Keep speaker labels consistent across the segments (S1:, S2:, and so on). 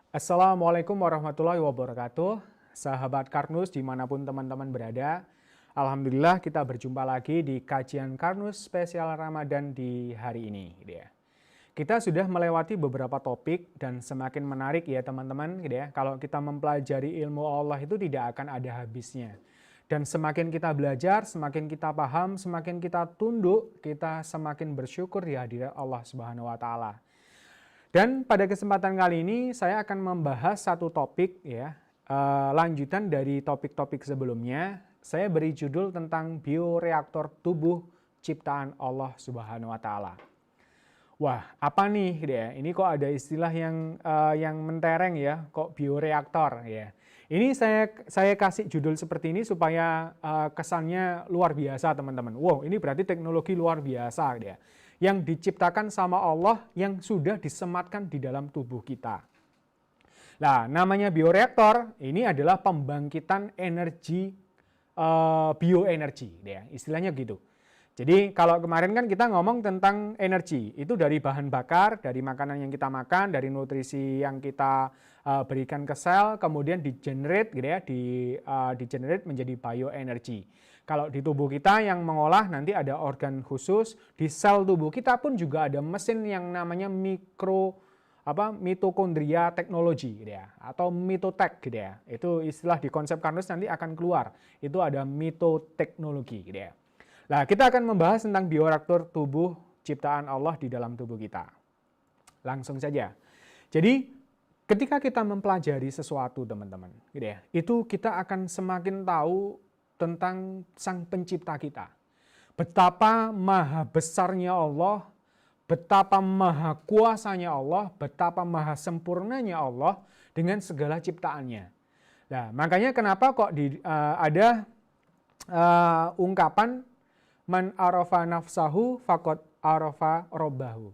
S1: Assalamualaikum warahmatullahi wabarakatuh. Sahabat Karnus dimanapun teman-teman berada. Alhamdulillah kita berjumpa lagi di kajian Karnus spesial Ramadan di hari ini. Kita sudah melewati beberapa topik dan semakin menarik ya teman-teman. Kalau kita mempelajari ilmu Allah itu tidak akan ada habisnya. Dan semakin kita belajar, semakin kita paham, semakin kita tunduk, kita semakin bersyukur di hadirat Allah Subhanahu wa Ta'ala. Dan pada kesempatan kali ini saya akan membahas satu topik ya, lanjutan dari topik-topik sebelumnya. Saya beri judul tentang bioreaktor tubuh ciptaan Allah Subhanahu wa Ta'ala. Wah, apa nih ya? Ini kok ada istilah yang mentereng ya, kok bioreaktor ya. Ini saya kasih judul seperti ini supaya kesannya luar biasa teman-teman. Wow, ini berarti teknologi luar biasa ya, yang diciptakan sama Allah yang sudah disematkan di dalam tubuh kita. Nah, namanya bioreaktor ini adalah pembangkitan energi bioenergi ya, istilahnya gitu. Jadi kalau kemarin kan kita ngomong tentang energi, itu dari bahan bakar, dari makanan yang kita makan, dari nutrisi yang kita berikan ke sel, kemudian di-generate gitu ya, di-generate menjadi bioenergi. Kalau di tubuh kita yang mengolah nanti ada organ khusus, di sel tubuh kita pun juga ada mesin yang namanya mitokondria teknologi gitu ya, atau mitotek gitu ya. Itu istilah di konsep Karnus nanti akan keluar. Itu ada mitoteknologi gitu ya. Nah, kita akan membahas tentang bioreaktor tubuh ciptaan Allah di dalam tubuh kita. Langsung saja. Jadi, ketika kita mempelajari sesuatu, teman-teman, gitu ya, itu kita akan semakin tahu tentang Sang Pencipta kita. Betapa maha besarnya Allah, betapa maha kuasanya Allah, betapa maha sempurnanya Allah dengan segala ciptaannya. Nah, makanya kenapa kok ada ungkapan man arafa nafsahu faqad arafa robbahu.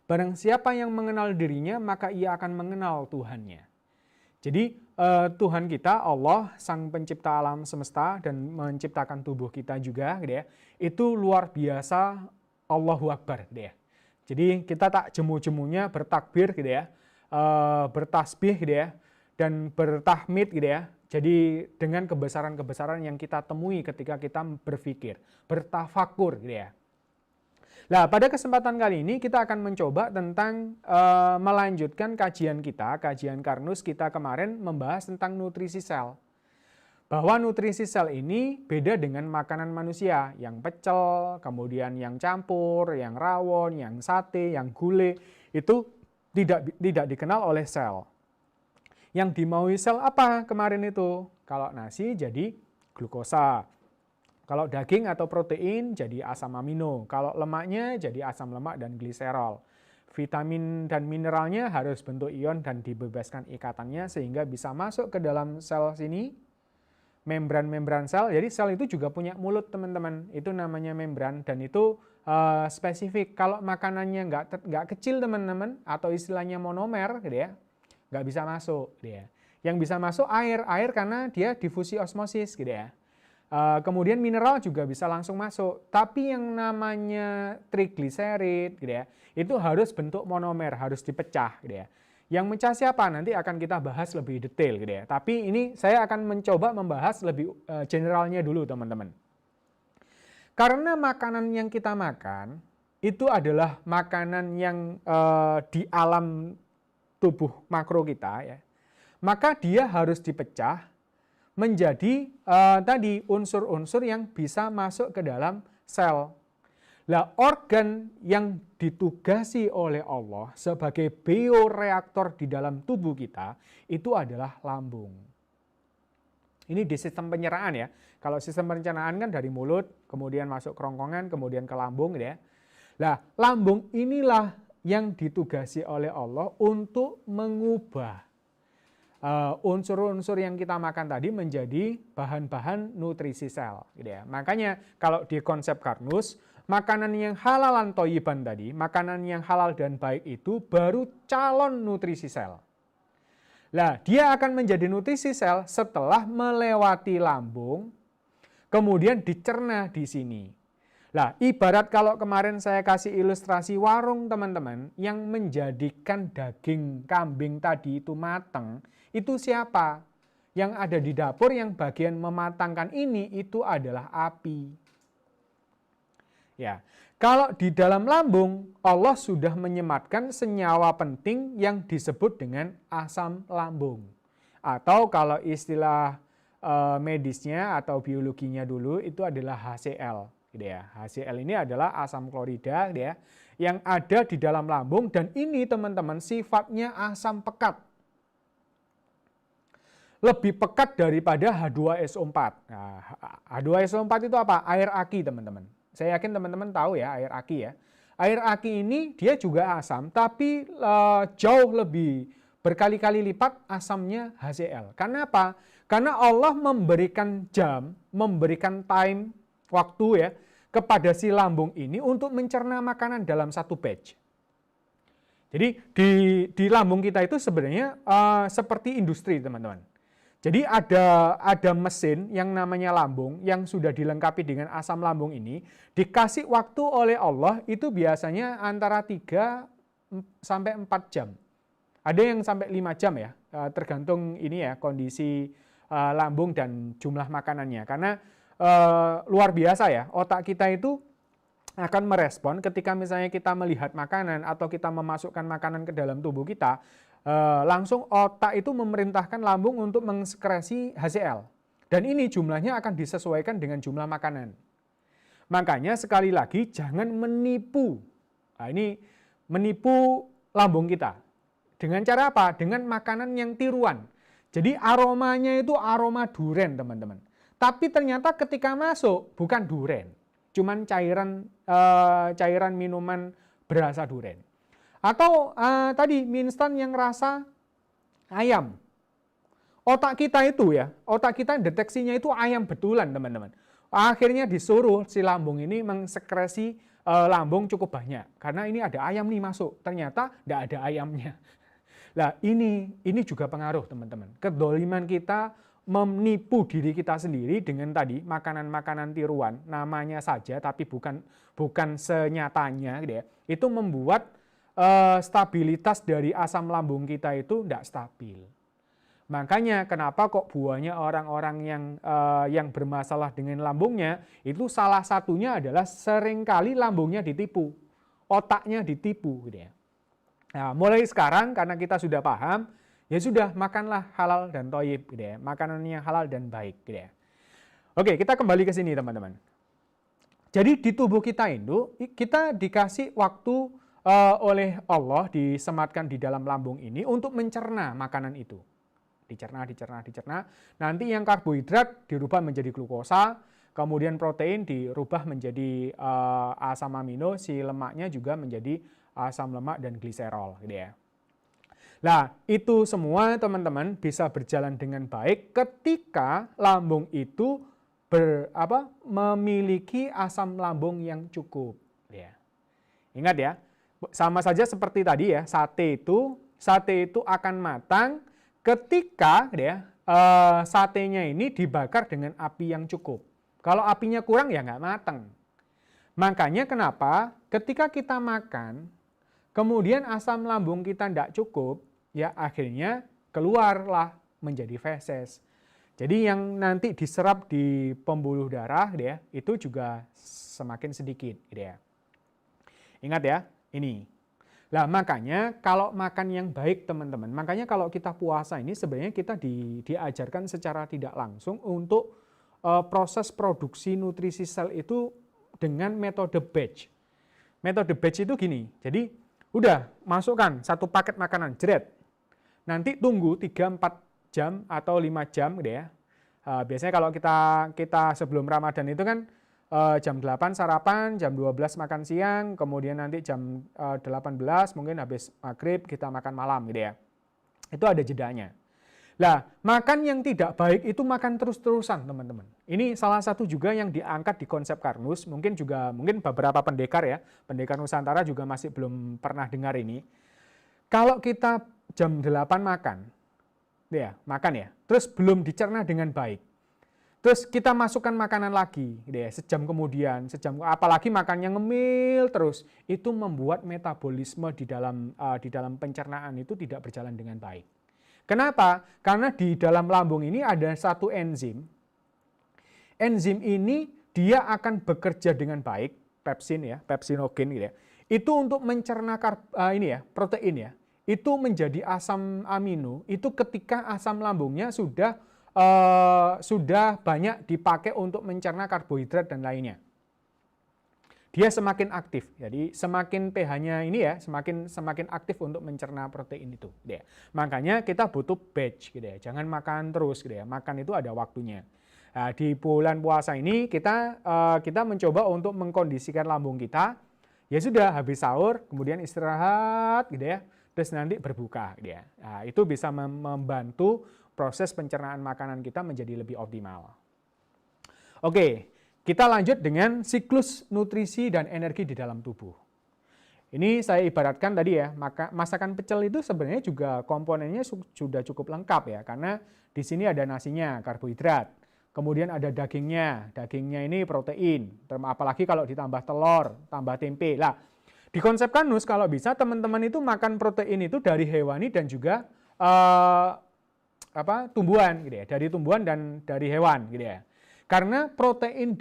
S1: Barang siapa yang mengenal dirinya, maka ia akan mengenal Tuhannya. Jadi Tuhan kita, Allah, Sang Pencipta alam semesta dan menciptakan tubuh kita juga, itu luar biasa, Allahu Akbar. Jadi kita tak jemu-jemunya bertakbir, bertasbih, dan bertahmid, Jadi dengan kebesaran-kebesaran yang kita temui ketika kita berpikir, bertafakur gitu ya. Nah, pada kesempatan kali ini kita akan mencoba tentang melanjutkan kajian kita, kajian Karnus kita kemarin membahas tentang nutrisi sel. Bahwa nutrisi sel ini beda dengan makanan manusia, yang pecel, kemudian yang campur, yang rawon, yang sate, yang gulai, itu tidak dikenal oleh sel. Yang dimaui sel apa kemarin itu? Kalau nasi jadi glukosa. Kalau daging atau protein jadi asam amino. Kalau lemaknya jadi asam lemak dan gliserol. Vitamin dan mineralnya harus bentuk ion dan dibebaskan ikatannya sehingga bisa masuk ke dalam sel sini. Membran-membran sel. Jadi sel itu juga punya mulut teman-teman. Itu namanya membran dan itu spesifik. Kalau makanannya nggak kecil teman-teman atau istilahnya monomer gitu ya, nggak bisa masuk dia. Yang bisa masuk air karena dia difusi osmosis gitu ya. Kemudian mineral juga bisa langsung masuk. Tapi yang namanya trigliserid gitu ya, itu harus bentuk monomer, harus dipecah gitu ya. Yang mecah siapa nanti akan kita bahas lebih detail gitu ya. Tapi ini saya akan mencoba membahas lebih generalnya dulu teman-teman. Karena makanan yang kita makan itu adalah makanan yang di alam tubuh makro kita ya, maka dia harus dipecah menjadi tadi unsur-unsur yang bisa masuk ke dalam sel. Lah, organ yang ditugasi oleh Allah sebagai bioreaktor di dalam tubuh kita itu adalah lambung. Ini di sistem pencernaan ya. Kalau sistem pencernaan kan dari mulut, kemudian masuk kerongkongan, kemudian ke lambung gitu ya. Lah, lambung inilah yang ditugasi oleh Allah untuk mengubah unsur-unsur yang kita makan tadi menjadi bahan-bahan nutrisi sel. Gitu ya. Makanya kalau di konsep Karnus, makanan yang halalan toyiban tadi, makanan yang halal dan baik itu baru calon nutrisi sel. Nah, dia akan menjadi nutrisi sel setelah melewati lambung, kemudian dicerna di sini. Lah, ibarat kalau kemarin saya kasih ilustrasi warung teman-teman, yang menjadikan daging kambing tadi itu matang, itu siapa? Yang ada di dapur yang bagian mematangkan ini itu adalah api. Ya, kalau di dalam lambung Allah sudah menyematkan senyawa penting yang disebut dengan asam lambung. Atau kalau istilah medisnya atau biologinya dulu itu adalah HCl, gitu ya. HCl ini adalah asam klorida, gitu ya, yang ada di dalam lambung, dan ini teman-teman sifatnya asam pekat. Lebih pekat daripada H2SO4. Nah, H2SO4 itu apa? Air aki, teman-teman. Saya yakin teman-teman tahu ya air aki ya. Air aki ini dia juga asam, tapi jauh lebih berkali-kali lipat asamnya HCl. Karena apa? Karena Allah memberikan jam, memberikan time, waktu ya, kepada si lambung ini untuk mencerna makanan dalam satu batch. Jadi di lambung kita itu sebenarnya seperti industri, teman-teman. Jadi ada mesin yang namanya lambung yang sudah dilengkapi dengan asam lambung ini, dikasih waktu oleh Allah itu biasanya antara 3 sampai 4 jam. Ada yang sampai 5 jam ya, tergantung ini ya kondisi lambung dan jumlah makanannya. Karena luar biasa ya, otak kita itu akan merespon ketika misalnya kita melihat makanan atau kita memasukkan makanan ke dalam tubuh kita, langsung otak itu memerintahkan lambung untuk mensekresi HCl. Dan ini jumlahnya akan disesuaikan dengan jumlah makanan. Makanya sekali lagi jangan menipu. Nah, ini menipu lambung kita. Dengan cara apa? Dengan makanan yang tiruan. Jadi aromanya itu aroma duren, teman-teman. Tapi ternyata ketika masuk bukan duren, cuman cairan minuman berasa duren. Atau tadi mie instan yang rasa ayam. Otak kita itu ya, otak kita deteksinya itu ayam betulan, teman-teman. Akhirnya disuruh si lambung ini mengsekresi lambung cukup banyak. Karena ini ada ayam nih masuk, ternyata tidak ada ayamnya. Nah ini juga pengaruh, teman-teman. Kedoliman kita menipu diri kita sendiri dengan tadi makanan-makanan tiruan, namanya saja tapi bukan senyatanya, gitu ya. Itu membuat stabilitas dari asam lambung kita itu tidak stabil. Makanya kenapa kok buahnya orang-orang yang bermasalah dengan lambungnya, itu salah satunya adalah seringkali lambungnya ditipu, otaknya ditipu, gitu ya. Nah, mulai sekarang karena kita sudah paham, ya sudah makanlah halal dan thayyib, gitu ya. Makanannya halal dan baik, gitu ya. Oke, kita kembali ke sini, teman-teman. Jadi di tubuh kita itu kita dikasih waktu oleh Allah, disematkan di dalam lambung ini untuk mencerna makanan itu. Dicerna. Nanti yang karbohidrat dirubah menjadi glukosa, kemudian protein dirubah menjadi asam amino, si lemaknya juga menjadi asam lemak dan gliserol, gitu ya. Nah, itu semua teman-teman bisa berjalan dengan baik ketika lambung itu memiliki asam lambung yang cukup, ya. Ingat ya, sama saja seperti tadi ya, sate itu akan matang ketika ya, satenya ini dibakar dengan api yang cukup. Kalau apinya kurang ya nggak matang. Makanya kenapa ketika kita makan, kemudian asam lambung kita tidak cukup, ya akhirnya keluarlah menjadi feses. Jadi yang nanti diserap di pembuluh darah ya, itu juga semakin sedikit, gitu ya. Ingat ya, ini. Nah, makanya kalau makan yang baik, teman-teman, makanya kalau kita puasa ini sebenarnya kita diajarkan secara tidak langsung untuk proses produksi nutrisi sel itu dengan metode batch. Metode batch itu gini, jadi udah masukkan satu paket makanan, jeret. Nanti tunggu 3-4 jam atau 5 jam, gitu ya. Biasanya kalau kita sebelum Ramadan itu kan jam 8 sarapan, jam 12 makan siang, kemudian nanti jam 18 mungkin habis maghrib kita makan malam, gitu ya. Itu ada jedanya. Nah, makan yang tidak baik itu makan terus-terusan, teman-teman. Ini salah satu juga yang diangkat di konsep Karnus, mungkin beberapa pendekar ya, pendekar Nusantara juga masih belum pernah dengar ini. Kalau kita jam 8 makan ya, terus belum dicerna dengan baik. Terus kita masukkan makanan lagi, gitu ya, sejam kemudian, apalagi makannya ngemil terus, itu membuat metabolisme di dalam pencernaan itu tidak berjalan dengan baik. Kenapa? Karena di dalam lambung ini ada satu enzim. Enzim ini dia akan bekerja dengan baik, pepsin ya, pepsinogen gitu ya. Itu untuk mencerna protein ya. Itu menjadi asam amino, itu ketika asam lambungnya sudah banyak dipakai untuk mencerna karbohidrat dan lainnya. Dia semakin aktif. Jadi semakin pH-nya ini ya, semakin aktif untuk mencerna protein itu. Gitu ya. Makanya kita butuh batch gitu ya. Jangan makan terus gitu ya. Makan itu ada waktunya. Nah, di bulan puasa ini kita mencoba untuk mengkondisikan lambung kita. Ya sudah habis sahur, kemudian istirahat gitu ya. Terus nanti berbuka gitu ya. Nah, itu bisa membantu proses pencernaan makanan kita menjadi lebih optimal. Oke, kita lanjut dengan siklus nutrisi dan energi di dalam tubuh. Ini saya ibaratkan tadi ya, masakan pecel itu sebenarnya juga komponennya sudah cukup lengkap ya, karena di sini ada nasinya, karbohidrat. Kemudian ada dagingnya ini protein, apalagi kalau ditambah telur, tambah tempe. Lah, di konsep Kanus kalau bisa teman-teman itu makan protein itu dari hewani dan juga tumbuhan gitu ya, dari tumbuhan dan dari hewan gitu ya. Karena protein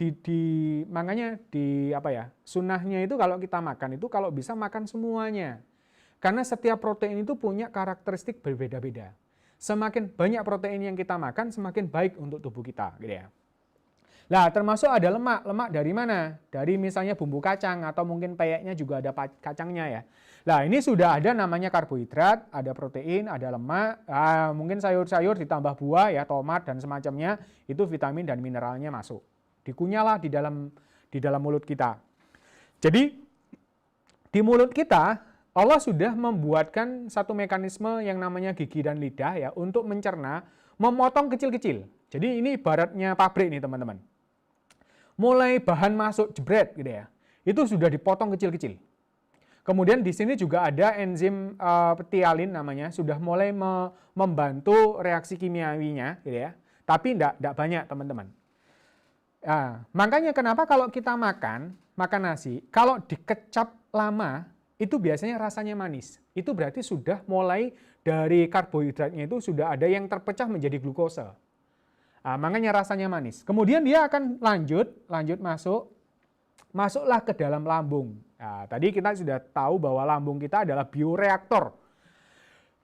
S1: makanya sunahnya itu kalau kita makan itu kalau bisa makan semuanya. Karena setiap protein itu punya karakteristik berbeda-beda. Semakin banyak protein yang kita makan semakin baik untuk tubuh kita gitu ya. Nah, termasuk ada lemak. Lemak dari mana? Dari misalnya bumbu kacang atau mungkin peyeknya juga ada kacangnya ya. Nah, ini sudah ada namanya karbohidrat, ada protein, ada lemak, mungkin sayur-sayur ditambah buah ya, tomat dan semacamnya, itu vitamin dan mineralnya masuk. Dikunyahlah di dalam mulut kita. Jadi di mulut kita Allah sudah membuatkan satu mekanisme yang namanya gigi dan lidah ya untuk mencerna, memotong kecil-kecil. Jadi ini ibaratnya pabrik nih teman-teman. Mulai bahan masuk jebret gitu ya, itu sudah dipotong kecil-kecil. Kemudian di sini juga ada enzim ptialin namanya, sudah mulai membantu reaksi kimiawinya gitu ya. Tapi tidak banyak teman-teman. Nah, makanya kenapa kalau kita makan nasi, kalau dikecap lama, itu biasanya rasanya manis. Itu berarti sudah mulai dari karbohidratnya itu sudah ada yang terpecah menjadi glukosa. Nah, makanya rasanya manis. Kemudian dia akan lanjut masuklah ke dalam lambung. Nah, tadi kita sudah tahu bahwa lambung kita adalah bioreaktor.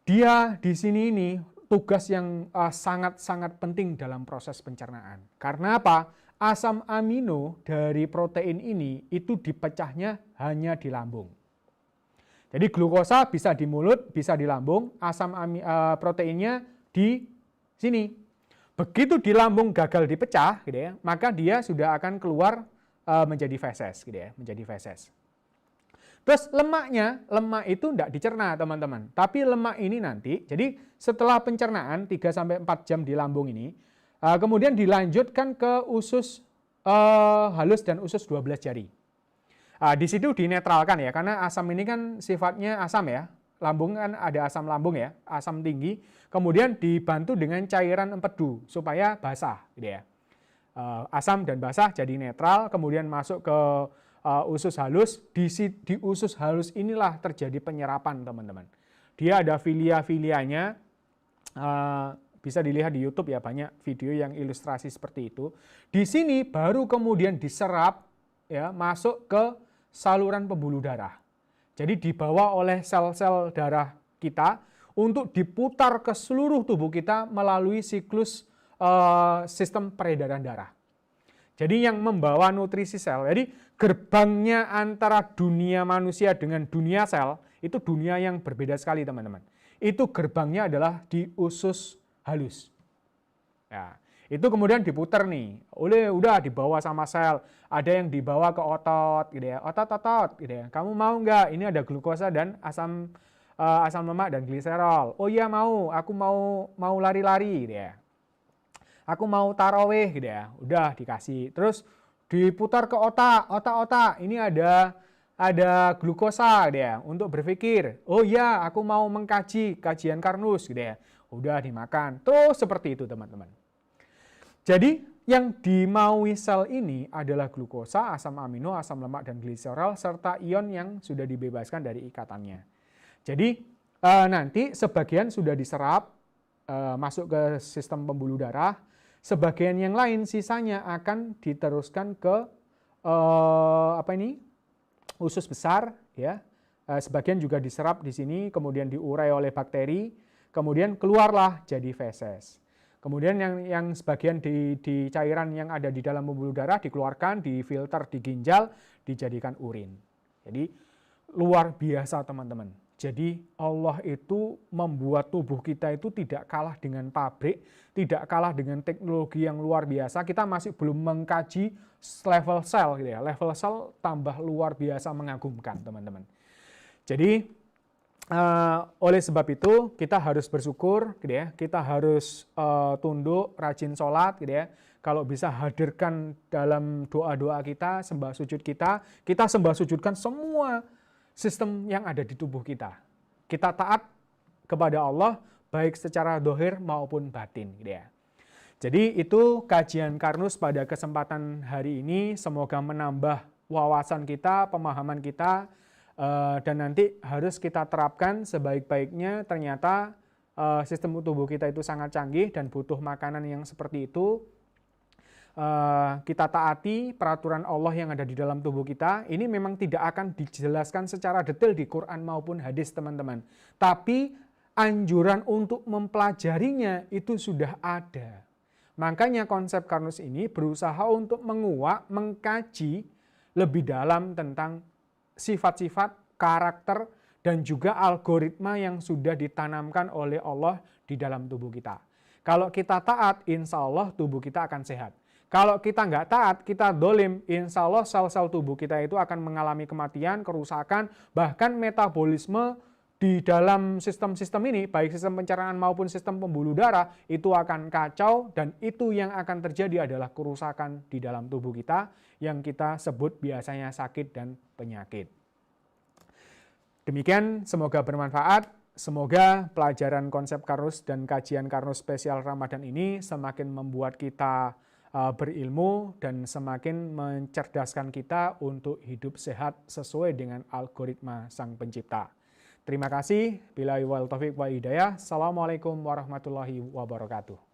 S1: Dia di sini ini tugas yang sangat-sangat penting dalam proses pencernaan. Karena apa? Asam amino dari protein ini itu dipecahnya hanya di lambung. Jadi glukosa bisa di mulut, bisa di lambung, proteinnya di sini. Begitu di lambung gagal dipecah, gitu ya, maka dia sudah akan keluar menjadi feses, gitu ya, menjadi feses. Terus lemak itu tidak dicerna teman-teman, tapi lemak ini nanti, jadi setelah pencernaan 3-4 jam di lambung ini, kemudian dilanjutkan ke usus halus dan usus 12 jari. Di situ dinetralkan ya, karena asam ini kan sifatnya asam ya. Lambung kan ada asam lambung ya, asam tinggi, kemudian dibantu dengan cairan empedu supaya basah gitu ya. Asam dan basah jadi netral, kemudian masuk ke usus halus, di usus halus inilah terjadi penyerapan teman-teman. Dia ada filia-filianya, bisa dilihat di YouTube ya, banyak video yang ilustrasi seperti itu. Di sini baru kemudian diserap ya, masuk ke saluran pembuluh darah. Jadi dibawa oleh sel-sel darah kita untuk diputar ke seluruh tubuh kita melalui siklus sistem peredaran darah. Jadi yang membawa nutrisi sel, jadi gerbangnya antara dunia manusia dengan dunia sel, itu dunia yang berbeda sekali teman-teman. Itu gerbangnya adalah di usus halus. Ya. Itu kemudian diputar nih, udah dibawa sama sel, ada yang dibawa ke otot, gitu ya, otot, gitu ya. Kamu mau nggak? Ini ada glukosa dan asam lemak dan gliserol. Oh iya mau, aku mau lari-lari, gitu ya. Aku mau taraweh, gitu ya. Udah dikasih. Terus diputar ke otak. Ini ada glukosa, gitu ya, untuk berpikir. Oh iya, aku mau mengkaji kajian Karnus, gitu ya. Udah dimakan. Terus seperti itu teman-teman. Jadi yang dimaui sel ini adalah glukosa, asam amino, asam lemak, dan gliserol, serta ion yang sudah dibebaskan dari ikatannya. Jadi nanti sebagian sudah diserap, masuk ke sistem pembuluh darah, sebagian yang lain sisanya akan diteruskan ke usus besar, ya. Sebagian juga diserap di sini, kemudian diurai oleh bakteri, kemudian keluarlah jadi feses. Kemudian yang sebagian di cairan yang ada di dalam pembuluh darah dikeluarkan, difilter di ginjal, dijadikan urin. Jadi luar biasa teman-teman. Jadi Allah itu membuat tubuh kita itu tidak kalah dengan pabrik, tidak kalah dengan teknologi yang luar biasa. Kita masih belum mengkaji level sel, gitu ya. Level sel tambah luar biasa mengagumkan teman-teman. Jadi oleh sebab itu kita harus bersyukur, gitu ya. Kita harus tunduk, rajin sholat, gitu ya. Kalau bisa hadirkan dalam doa-doa kita, sembah sujud kita sembah sujudkan semua sistem yang ada di tubuh kita. Kita taat kepada Allah baik secara dohir maupun batin, gitu ya. Jadi itu kajian Karnus pada kesempatan hari ini. Semoga menambah wawasan kita, pemahaman kita. Dan nanti harus kita terapkan sebaik-baiknya. Ternyata sistem tubuh kita itu sangat canggih dan butuh makanan yang seperti itu. Kita taati peraturan Allah yang ada di dalam tubuh kita. Ini memang tidak akan dijelaskan secara detail di Quran maupun hadis teman-teman. Tapi anjuran untuk mempelajarinya itu sudah ada. Makanya konsep Karnus ini berusaha untuk menguak, mengkaji lebih dalam tentang sifat-sifat, karakter, dan juga algoritma yang sudah ditanamkan oleh Allah di dalam tubuh kita. Kalau kita taat, insya Allah tubuh kita akan sehat. Kalau kita nggak taat, kita dolim, insya Allah sel-sel tubuh kita itu akan mengalami kematian, kerusakan, bahkan metabolisme di dalam sistem-sistem ini, baik sistem pencernaan maupun sistem pembuluh darah, itu akan kacau, dan itu yang akan terjadi adalah kerusakan di dalam tubuh kita, yang kita sebut biasanya sakit dan penyakit. Demikian, semoga bermanfaat. Semoga pelajaran konsep Karnus dan kajian Karnus spesial Ramadan ini semakin membuat kita berilmu dan semakin mencerdaskan kita untuk hidup sehat sesuai dengan algoritma Sang Pencipta. Terima kasih. Billahi wal taufiq wal hidayah. Assalamualaikum warahmatullahi wabarakatuh.